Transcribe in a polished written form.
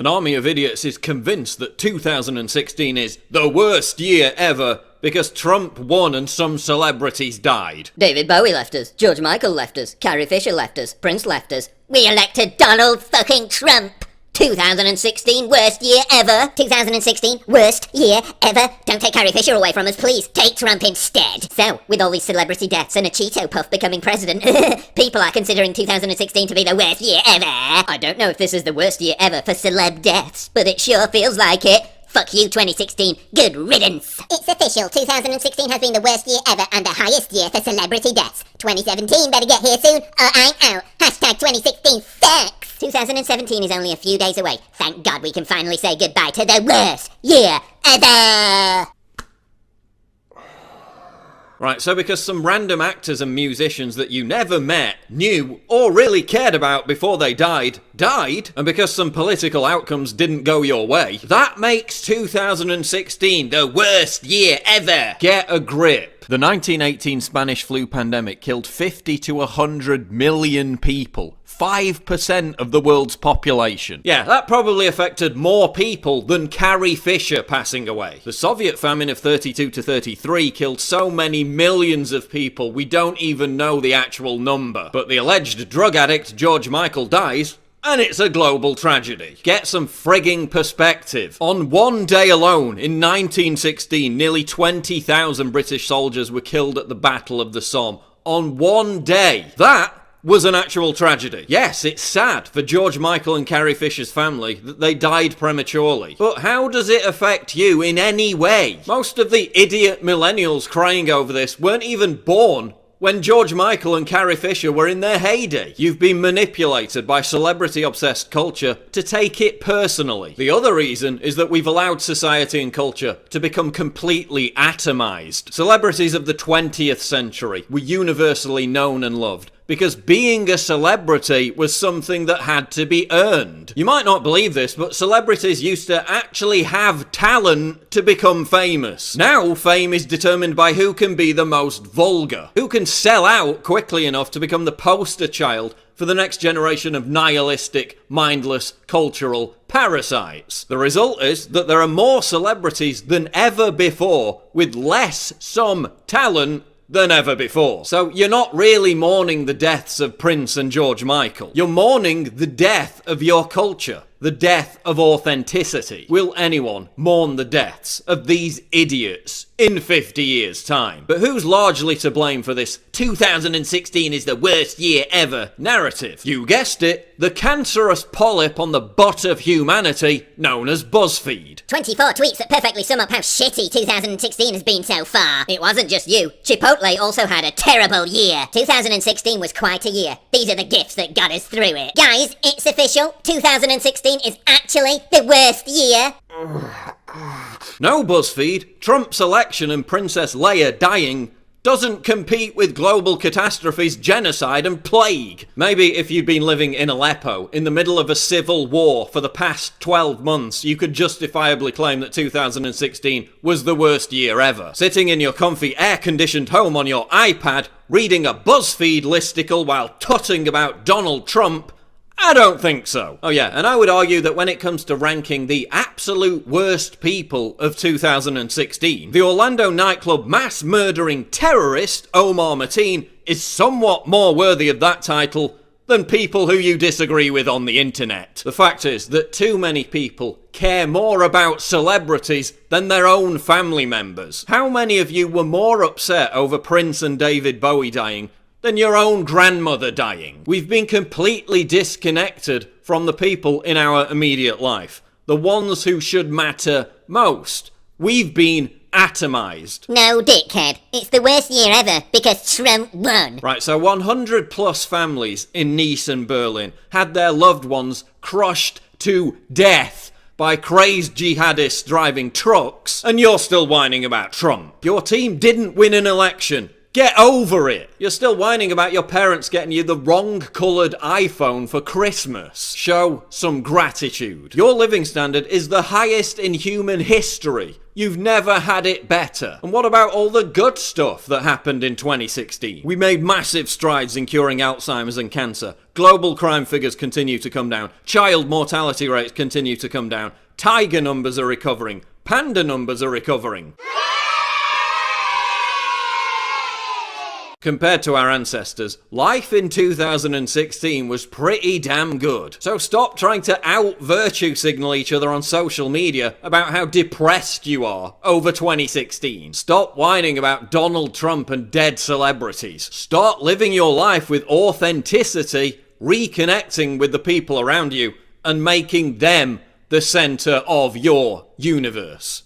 An army of idiots is convinced that 2016 is the worst year ever because Trump won and some celebrities died. David Bowie left us, George Michael left us, Carrie Fisher left us, Prince left us. We elected Donald fucking Trump! 2016, worst year ever. 2016, worst year ever. Don't take Carrie Fisher away from us, please. Take Trump instead. So, with all these celebrity deaths and a Cheeto Puff becoming president, people are considering 2016 to be the worst year ever. I don't know if this is the worst year ever for celeb deaths, but it sure feels like it. Fuck you, 2016. Good riddance. It's official. 2016 has been the worst year ever and the highest year for celebrity deaths. 2017 better get here soon or I'm out. Hashtag 2016 sucks. 2017 is only a few days away. Thank God we can finally say goodbye to the worst year ever. Right, so because some random actors and musicians that you never met, knew, or really cared about before they died, and because some political outcomes didn't go your way, that makes 2016 the worst year ever! Get a grip. The 1918 Spanish flu pandemic killed 50 to 100 million people. 5% of the world's population. Yeah, that probably affected more people than Carrie Fisher passing away. The Soviet famine of 32 to 33 killed so many millions of people we don't even know the actual number. But the alleged drug addict George Michael dies, and it's a global tragedy. Get some frigging perspective. On one day alone, in 1916, nearly 20,000 British soldiers were killed at the Battle of the Somme. On one day. That was an actual tragedy. Yes, it's sad for George Michael and Carrie Fisher's family that they died prematurely. But how does it affect you in any way? Most of the idiot millennials crying over this weren't even born when George Michael and Carrie Fisher were in their heyday. You've been manipulated by celebrity-obsessed culture to take it personally. The other reason is that we've allowed society and culture to become completely atomized. Celebrities of the 20th century were universally known and loved because being a celebrity was something that had to be earned. You might not believe this, but celebrities used to actually have talent to become famous. Now, fame is determined by who can be the most vulgar, who can sell out quickly enough to become the poster child for the next generation of nihilistic, mindless, cultural parasites. The result is that there are more celebrities than ever before, with less some talent than ever before. So you're not really mourning the deaths of Prince and George Michael. You're mourning the death of your culture. The death of authenticity. Will anyone mourn the deaths of these idiots in 50 years' time? But who's largely to blame for this 2016 is the worst year ever narrative? You guessed it, the cancerous polyp on the butt of humanity known as BuzzFeed. 24 tweets that perfectly sum up how shitty 2016 has been so far. It wasn't just you. Chipotle also had a terrible year. 2016 was quite a year. These are the gifts that got us through it. Guys, it's official. 2016 is actually the worst year. No, BuzzFeed. Trump's election and Princess Leia dying doesn't compete with global catastrophes, genocide and plague. Maybe if you'd been living in Aleppo in the middle of a civil war for the past 12 months, you could justifiably claim that 2016 was the worst year ever. Sitting in your comfy air-conditioned home on your iPad, reading a BuzzFeed listicle while tutting about Donald Trump, I don't think so. Oh yeah, and I would argue that when it comes to ranking the absolute worst people of 2016, the Orlando nightclub mass murdering terrorist Omar Mateen is somewhat more worthy of that title than people who you disagree with on the internet. The fact is that too many people care more about celebrities than their own family members. How many of you were more upset over Prince and David Bowie dying than your own grandmother dying? We've been completely disconnected from the people in our immediate life, the ones who should matter most. We've been atomized. No, dickhead. It's the worst year ever because Trump won. Right, so 100 plus families in Nice and Berlin had their loved ones crushed to death by crazed jihadists driving trucks, and you're still whining about Trump. Your team didn't win an election. Get over it! You're still whining about your parents getting you the wrong coloured iPhone for Christmas. Show some gratitude. Your living standard is the highest in human history. You've never had it better. And what about all the good stuff that happened in 2016? We made massive strides in curing Alzheimer's and cancer. Global crime figures continue to come down. Child mortality rates continue to come down. Tiger numbers are recovering. Panda numbers are recovering. Compared to our ancestors, life in 2016 was pretty damn good. So stop trying to out-virtue signal each other on social media about how depressed you are over 2016. Stop whining about Donald Trump and dead celebrities. Start living your life with authenticity, reconnecting with the people around you, and making them the center of your universe.